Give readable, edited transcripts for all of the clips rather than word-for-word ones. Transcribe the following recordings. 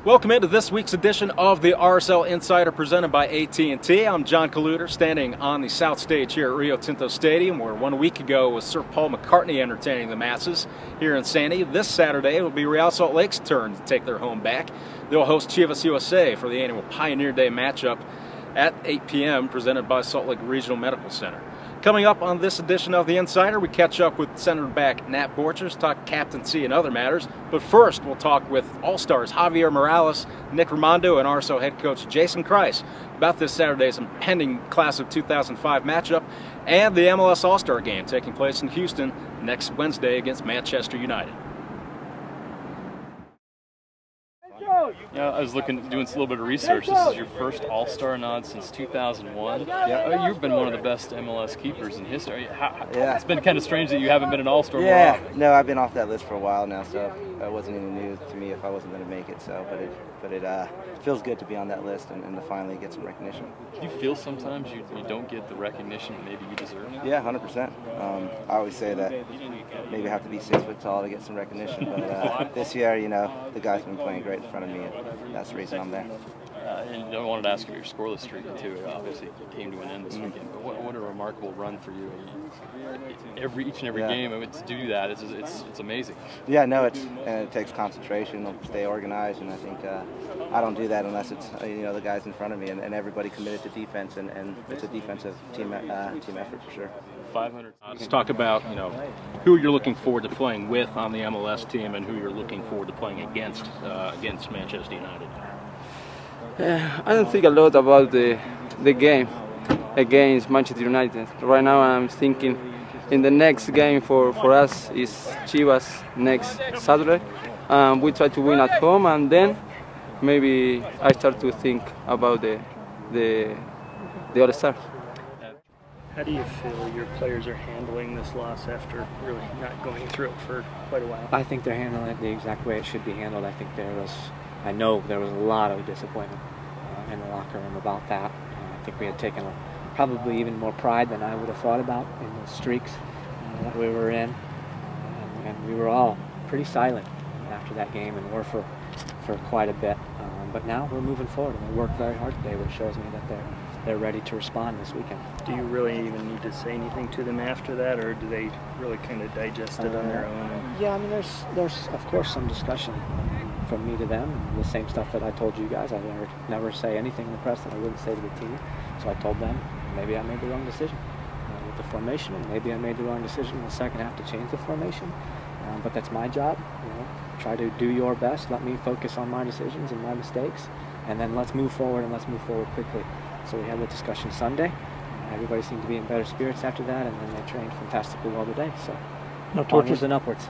Welcome into this week's edition of the RSL Insider presented by AT&T. I'm John Kaluder, standing on the south stage here at Rio Tinto Stadium, where 1 week ago was Sir Paul McCartney entertaining the masses here in Sandy. This Saturday it will be Real Salt Lake's turn to take their home back. They'll host Chivas USA for the annual Pioneer Day matchup at 8 p.m. presented by Salt Lake Regional Medical Center. Coming up on this edition of the Insider, we catch up with center back Nat Borchers, talk captaincy and other matters. But first, we'll talk with All-Stars Javier Morales, Nick Raimondo, and RSL head coach Jason Kreis about this Saturday's impending Class of 2005 matchup and the MLS All-Star game taking place in Houston next Wednesday against Manchester United. Yeah, I was doing a little bit of research. This is your first All-Star nod since 2001. Yeah, you've been one of the best MLS keepers in history. It's been kind of strange that you haven't been an All-Star. Yeah, no, I've been off that list for a while now, so it wasn't even news to me if I wasn't going to make it. So, but it feels good to be on that list and to finally get some recognition. Do you feel sometimes you don't get the recognition maybe you deserve? Yeah, 100%. I always say that maybe I have to be 6 foot tall to get some recognition, but this year, you know, the guys have been playing great in front of me, and that's the reason I'm there. And I wanted to ask you your scoreless streak too. It obviously came to an end this weekend, but what a remarkable run for you! Each and every game, I mean, to do that, it's amazing. Yeah, no, it takes concentration, to stay organized, and I think I don't do that unless it's the guys in front of me and everybody committed to defense, and it's a defensive team effort for sure. 500. Let's talk about who you're looking forward to playing with on the MLS team and who you're looking forward to playing against Manchester United. I don't think a lot about the game against Manchester United. Right now I'm thinking in the next game for us is Chivas next Saturday. We try to win at home, and then maybe I start to think about the other stars. How do you feel your players are handling this loss after really not going through it for quite a while? I think they're handling it the exact way it should be handled. I know there was a lot of disappointment in the locker room about that. I think we had taken probably even more pride than I would have thought about in the streaks that we were in. And we were all pretty silent after that game, and were for quite a bit. But now we're moving forward, and we worked very hard today, which shows me that they're ready to respond this weekend. Do you really even need to say anything to them after that, or do they really kind of digest it on their own? Yeah, I mean, there's of course some discussion from me to them, the same stuff that I told you guys. I never say anything in the press that I wouldn't say to the team. So I told them maybe I made the wrong decision with the formation, and maybe I made the wrong decision in the second half to change the formation. But that's my job. Try to do your best. Let me focus on my decisions and my mistakes, and then let's move forward, and let's move forward quickly. So we had the discussion Sunday. Everybody seemed to be in better spirits after that, and then they trained fantastically well today. So no torches onwards and upwards.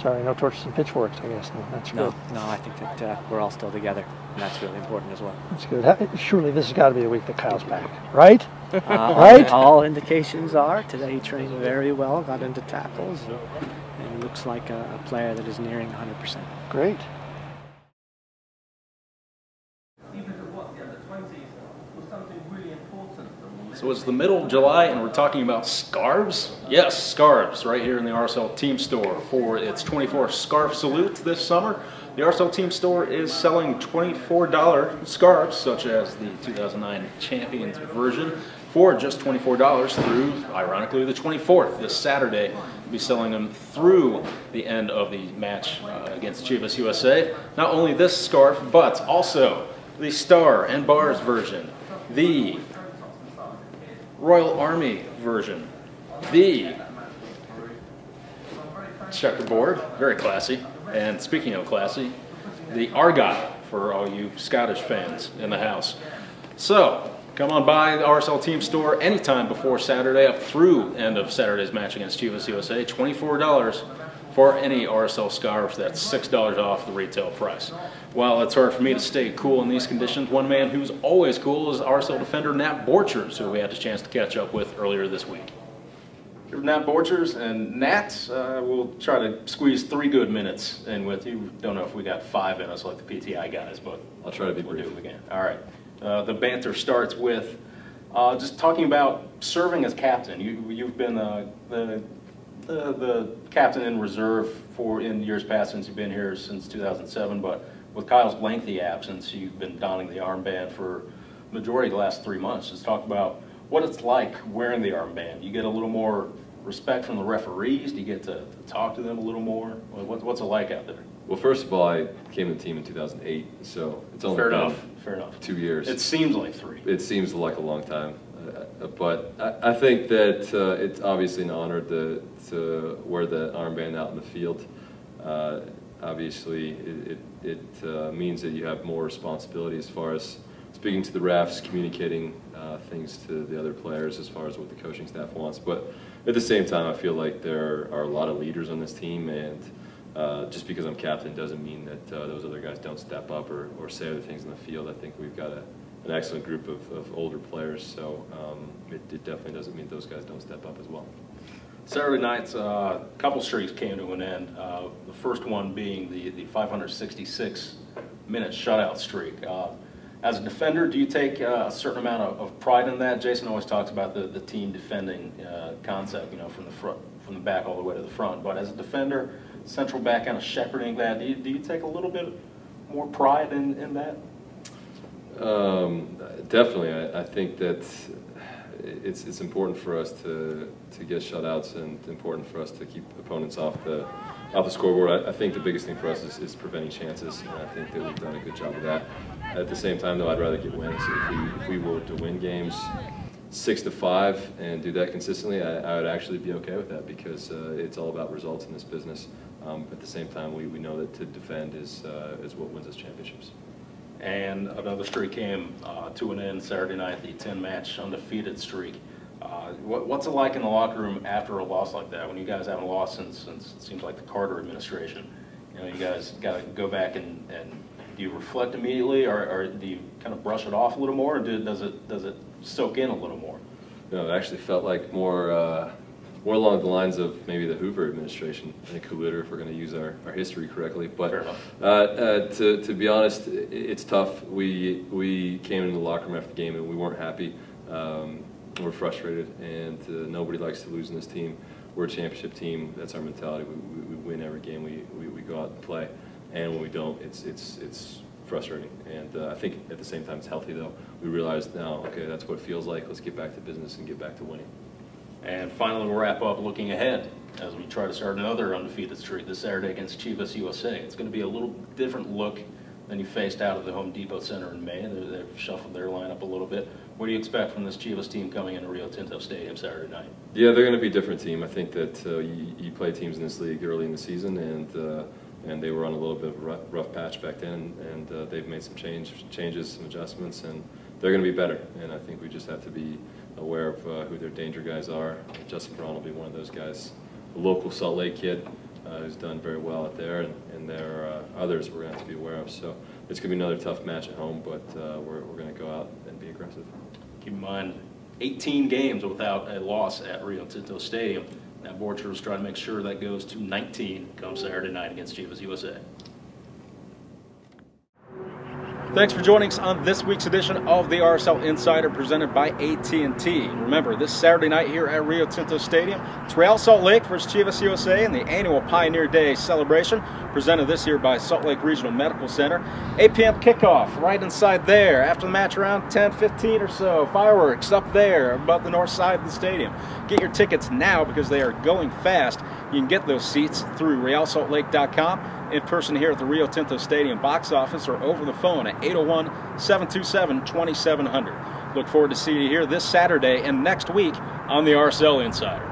Sorry, no torches and pitchforks, I guess. No, that's good. No, I think that we're all still together, and that's really important as well. That's good. Surely this has got to be the week that Kyle's back, right? Right? All indications are. Today he trained very well, got into tackles, and looks like a player that is nearing 100%. Great. So it's the middle of July and we're talking about scarves? Yes, scarves right here in the RSL Team Store for its 24 Scarf Salute this summer. The RSL Team Store is selling $24 scarves, such as the 2009 Champions version, for just $24 through, ironically, the 24th. This Saturday, we'll be selling them through the end of the match against Chivas USA. Not only this scarf, but also the Star and Bars version, the Royal Army version, the checkerboard, very classy, and speaking of classy, the Argot for all you Scottish fans in the house. So come on by the RSL Team Store anytime before Saturday up through end of Saturday's match against Chivas USA. $24 for any RSL scarves. That's $6 off the retail price. While it's hard for me to stay cool in these conditions, one man who's always cool is RSL defender Nat Borchers, who we had a chance to catch up with earlier this week. Here's Nat Borchers, and Nat, we'll try to squeeze 3 good minutes in with you. Don't know if we got 5 in us like the PTI guys, but I'll try to be we'll brief. do it again. All right. The banter starts with just talking about serving as captain. You've been the captain in reserve in years past since you've been here since 2007, but with Kyle's lengthy absence, you've been donning the armband for the majority of the last 3 months. Just talk about what it's like wearing the armband. You get a little more respect from the referees? Do you get to talk to them a little more? What's it like out there? Well, first of all, I came to the team in 2008, so it's only Fair enough. 2 years. It seems like 3. It seems like a long time, but I think that it's obviously an honor to wear the armband out in the field. Obviously, it means that you have more responsibility as far as speaking to the refs, communicating things to the other players as far as what the coaching staff wants. But at the same time, I feel like there are a lot of leaders on this team, and just because I'm captain doesn't mean that those other guys don't step up or say other things in the field. I think we've got an excellent group of older players, so it definitely doesn't mean those guys don't step up as well. Saturday night's couple streaks came to an end. The first one being the 566-minute shutout streak. As a defender, do you take a certain amount of pride in that? Jason always talks about the team defending concept, you know, from the back all the way to the front. But as a defender, central back kind of shepherding that, do you take a little bit more pride in that? Definitely. I think that it's important for us to get shutouts, and important for us to keep opponents off the scoreboard. I think the biggest thing for us is preventing chances, and I think that we've done a good job of that. At the same time, though, I'd rather get wins. If we were to win games 6-5 and do that consistently, I would actually be okay with that, because it's all about results in this business. At the same time, we know that to defend is what wins us championships. And another streak came to an end Saturday night, the 10-match undefeated streak. What's it like in the locker room after a loss like that, when you guys haven't lost since it seems like the Carter administration? You know, you guys got to go back and do you reflect immediately, or do you kind of brush it off a little more, or does it soak in a little more? No, it actually felt like more along the lines of maybe the Hoover administration, and Kaluter, if we're going to use our history correctly. But to be honest, it's tough. We came into the locker room after the game and we weren't happy. We're frustrated, and nobody likes to lose in this team. We're a championship team. That's our mentality. We win every game we go out and play, and when we don't, it's frustrating. And I think at the same time it's healthy, though. We realize now, okay, that's what it feels like. Let's get back to business and get back to winning. And finally, we'll wrap up looking ahead as we try to start another undefeated streak this Saturday against Chivas USA. It's going to be a little different look than you faced out of the Home Depot Center in May. They've shuffled their lineup a little bit. What do you expect from this Chivas team coming into Rio Tinto Stadium Saturday night? Yeah, they're going to be a different team. I think that you play teams in this league early in the season, and they were on a little bit of a rough patch back then, and they've made some changes, some adjustments, and they're going to be better. And I think we just have to be aware of who their danger guys are. Justin Braun will be one of those guys, a local Salt Lake kid who's done very well out there, and there are others we're going to have to be aware of. So it's going to be another tough match at home, but we're going to go out and be aggressive. Keep in mind, 18 games without a loss at Rio Tinto Stadium. Now, Borchers is trying to make sure that goes to 19 come Saturday night against Chivas USA. Thanks for joining us on this week's edition of the RSL Insider presented by AT&T. Remember, this Saturday night here at Rio Tinto Stadium, it's Real Salt Lake versus Chivas USA in the annual Pioneer Day celebration presented this year by Salt Lake Regional Medical Center. 8 p.m. kickoff right inside there. After the match around 10:15 or so, fireworks up there above the north side of the stadium. Get your tickets now because they are going fast. You can get those seats through realsaltlake.com, in person here at the Rio Tinto Stadium box office, or over the phone at 801-727-2700. Look forward to seeing you here this Saturday and next week on the RSL Insider.